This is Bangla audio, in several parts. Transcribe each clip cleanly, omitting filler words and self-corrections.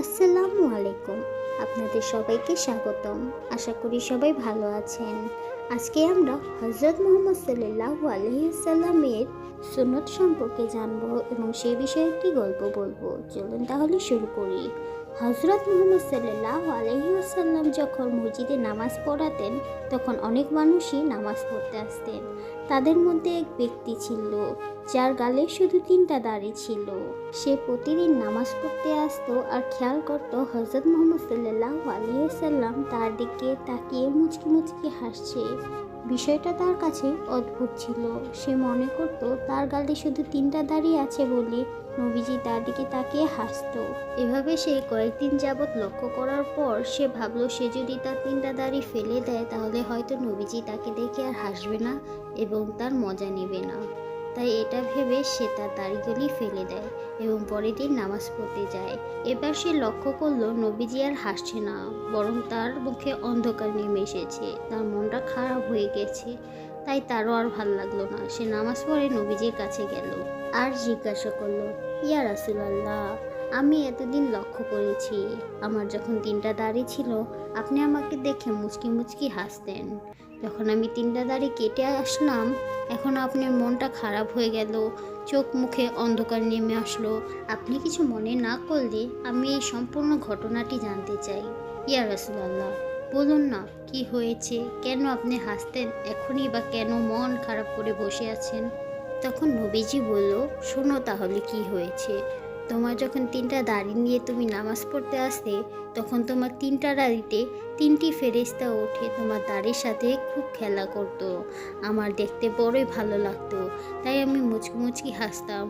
আসসালামু আলাইকুম। আপনাদের সবাইকে স্বাগতম। আশা করি সবাই ভালো আছেন। আজকে আমরা হযরত মুহাম্মদ সাল্লাল্লাহু আলাইহি সাল্লামের সুন্নত সম্পর্কে জানবো এবং সেই বিষয়ে একটি গল্প বলবো। চলুন তাহলে শুরু করি। হযরত মুহাম্মদ সাল্লাল্লাহু আলাইহি ওয়াসাল্লাম যখন মসজিদে নামাজ পড়াতেন তখন অনেক মানুষই নামাজ পড়তে আসতেন। তাদের মধ্যে এক ব্যক্তি ছিল যার গালে শুধু 3টা দাড়ি ছিল। সে প্রতিদিন নামাজ পড়তে আসতো আর খেয়াল করতো হযরত মুহাম্মদ সাল্লাল্লাহু আলাইহি ওয়াসাল্লাম তার দিকে তাকিয়ে মুচকি মুচকি হাসছে। বিষয়টা তার কাছে অদ্ভুত ছিল। সে মনে করত তার গালে শুধু 3টা দাড়ি আছে বলে নবীজি তার দিকে তাকিয়ে হাসতো। এভাবে সে কয়েকদিন যাবৎ লক্ষ্য করার পর সে ভাবলো সে যদি তার 3টা দাড়ি ফেলে দেয় তাহলে হয়তো নবীজি তাকে দেখে আর হাসবে না এবং তার মজা নেবে না। তাই এটা ভেবে সে তার দাড়িগুলি ফেলে দেয় এবং পরের দিন নামাজ পড়তে যায়। এবার সে লক্ষ্য করলো নবীজি আর হাসছে না, বরং তার মুখে অন্ধকার নেমে এসেছে। তার মনটা খারাপ হয়ে গেছে, তাই তারও আর ভাল লাগলো না। সে নামাজ পড়ে নবীজির কাছে গেল আর জিজ্ঞাসা করলো, ইয়া রাসূলুল্লাহ, আমি এতদিন লক্ষ্য করেছি আমার যখন 3টা দাড়ি ছিল আপনি আমাকে দেখে মুচকি মুচকি হাসতেন। যখন আমি 3টা দাড়ি কেটে আসলাম এখন আপনার মনটা খারাপ হয়ে গেল, চোখ মুখে অন্ধকার নেমে আসলো। আপনি কিছু মনে না করলে আমি এই সম্পূর্ণ ঘটনাটি জানতে চাই। ইয়া রাসূলুল্লাহ, বলুন না কি হয়েছে, কেন আপনি হাসতেন এখনই, বা কেন মন খারাপ করে বসে আছেন? তখন নবীজি বলল, শোনো তাহলে কি হয়েছে। তোমার যখন 3টা দাড়ি নিয়ে তুমি নামাজ পড়তে আসতে তখন তোমার 3টা দাড়িতে 3টি ফেরেশতা উঠে তোমার দাড়ির সাথে খুব খেলা করত। আমার দেখতে বড়ই ভালো লাগতো, তাই আমি মুচকি মুচকি হাসতাম।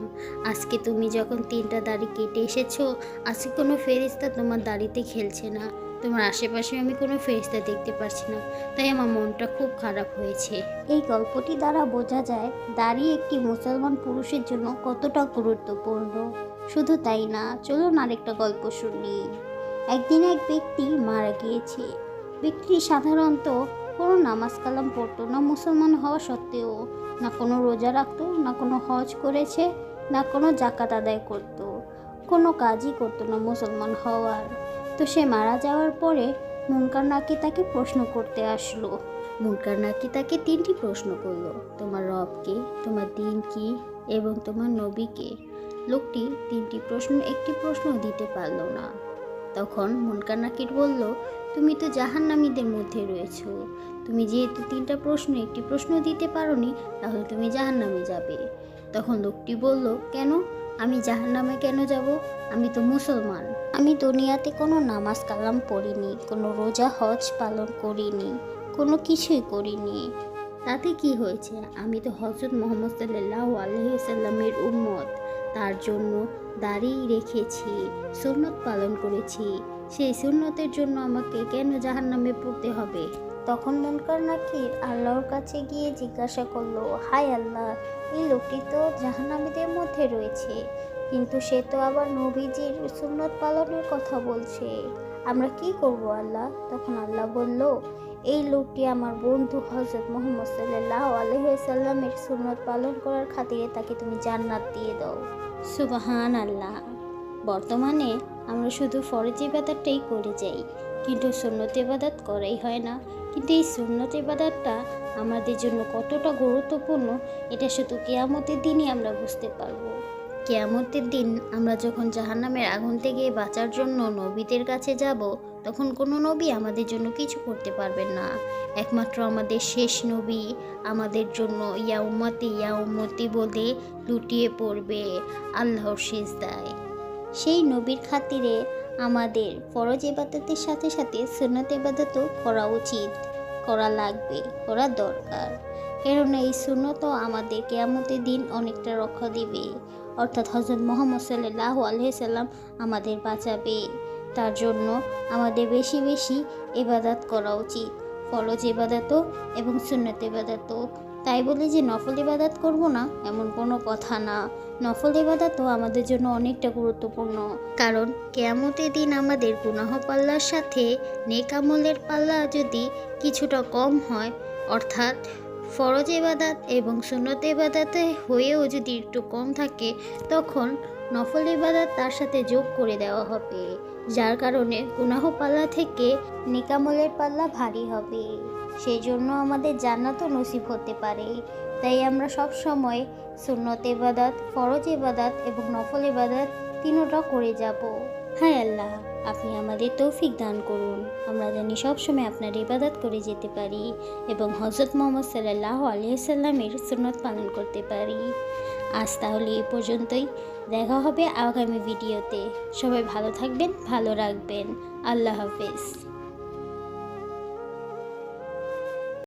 আজকে তুমি যখন 3টা দাড়ি কেটে এসেছো, আজকে কোনো ফেরেশতা তোমার দাড়িতে খেলছে না, তোমার আশেপাশে আমি কোনো ফেরেশতা দেখতে পাচ্ছি না, তাই আমার মনটা খুব খারাপ হয়েছে। এই গল্পটি দ্বারা বোঝা যায় দাড়ি একটি মুসলমান পুরুষের জন্য কতটা গুরুত্বপূর্ণ। শুধু তাই না, চলুন আরেকটা গল্প শুনি। একদিন এক ব্যক্তি মারা গিয়েছে। ব্যক্তিটি সাধারণত কোনো নামাজ কালাম পড়তো না, মুসলমান হওয়া সত্ত্বেও না কোনো রোজা রাখতো, না কোনো হজ করেছে, না কোনো জাকাত আদায় করতো, কোনো কাজই করতো না মুসলমান হওয়ার। তো সে মারা যাওয়ার পরে মুনকার নাকির তাকে প্রশ্ন করতে আসলো। মুনকার নাকির তাকে 3টি প্রশ্ন করলো, তোমার রব কে, তোমার দিন কি এবং তোমার নবী কে। লোকটি 3টি প্রশ্ন একটি প্রশ্ন দিতে পারল না। তখন মুনকার নাকির বলল, তুমি তো জাহান্নামীদের মধ্যে রয়েছো, তুমি যেহেতু 3টা প্রশ্ন একটি প্রশ্ন দিতে পারোনি তাহলে তুমি জাহান্নামে যাবে। তখন লোকটি বলল, কেন, আমি জাহান্নামে কেন যাব? আমি তো মুসলমান, আমি দুনিয়াতে কোনো নামাজ কালাম পড়িনি, কোনো রোজা হজ পালন করিনি, কোনো কিছুই করিনি, তাতে কি হয়েছে? আমি তো হযরত মুহাম্মদ সাল্লাল্লাহু আলাইহি ওয়াসাল্লামের উম্মত, তার জন্য দাড়ি রেখেছি, সুন্নত পালন করেছি, সেই সুন্নতের জন্য আমাকে কেন জাহান্নামে পড়তে হবে? তখন মুনকার নাকির আল্লাহর কাছে গিয়ে জিজ্ঞাসা করলো, হায় আল্লাহ, এই লোকটি তো জাহান্নামীদের মধ্যে রয়েছে, কিন্তু সে তো আবার নবীজির সুন্নত পালনের কথা বলছে, আমরা কি করব আল্লাহ? তখন আল্লাহ বলল, এই লোকটি আমার বন্ধু হযরত মুহাম্মদ সাল্লাল্লাহু আলাইহি ওয়াসাল্লামের সুন্নত পালন করার খাতিরে তাকে তুমি জান্নাত দিয়ে দাও। সুবহানাল্লাহ। বর্তমানে আমরা শুধু ফরজ ইবাদতটাই করে যাই, কিন্তু সুন্নত ইবাদত করাই হয় না। কিন্তু এই সুন্নত ইবাদতটা আমাদের জন্য কতটা গুরুত্বপূর্ণ এটা শুধু কিয়ামতের দিনই আমরা বুঝতে পারবো। কিয়ামতের দিন আমরা যখন জাহান্নামের আগুন থেকে বাঁচার জন্য নবীদের কাছে যাব, তখন কোনো নবী আমাদের জন্য কিছু করতে পারবেন না। একমাত্র আমাদের শেষ নবী আমাদের জন্য ইয়া উম্মতি ইয়া উম্মতি বলে লুটিয়ে পড়বে আল্লাহর সিজদায়। সেই নবীর খাতিরে আমাদের ফরজ ইবাদতের সাথে সাথে সুন্নত ইবাদতও করা উচিত, করা লাগবে, করা দরকার। কেননা এই সুন্নতও আমাদের কিয়ামতের দিন অনেকটা রক্ষা দিবে, অর্থাৎ হযরত মুহাম্মদ সাল্লাল্লাহু আলাইহি সাল্লাম আমাদের বাঁচাবে। তার জন্য আমাদের বেশি বেশি ইবাদত করা উচিত, ফরজ ইবাদতও এবং সুন্নত ইবাদতও। তাই বলে যে নফল ইবাদত করব না এমন কোনো কথা না, নফল ইবাদতও আমাদের জন্য অনেকটা গুরুত্বপূর্ণ। কারণ কিয়ামতের দিন আমাদের গুনাহ পাল্লার সাথে নেক আমলের পাল্লা যদি কিছুটা কম হয়, অর্থাৎ ফরজ ইবাদত এবং সুন্নত ইবাদতে হয়েও যদি একটু কম থাকে, তখন নফল ইবাদত তার সাথে যোগ করে দেওয়া হবে, যার কারণে গুনাহ পাল্লা থেকে নেকামলের পাল্লা ভারী হবে। সেই জন্য আমাদের জান্নাতও নসিব হতে পারে। তাই আমরা সব সময় সুন্নত ইবাদত, ফরজ ইবাদত এবং নফল ইবাদত তিনোটা করে যাব। হায় আল্লাহ, আপনি আমাদের তৌফিক দান করুন, আমরা জানি সবসময় আপনার ইবাদত করে যেতে পারি এবং হযরত মুহাম্মদ সাল্লাল্লাহু আলাইহি সাল্লামের সুন্নত পালন করতে পারি। আজ তাহলে এই পর্যন্তই, দেখা হবে আগামী ভিডিওতে। সবাই ভালো থাকবেন, ভালো রাখবেন। আল্লাহ হাফেজ।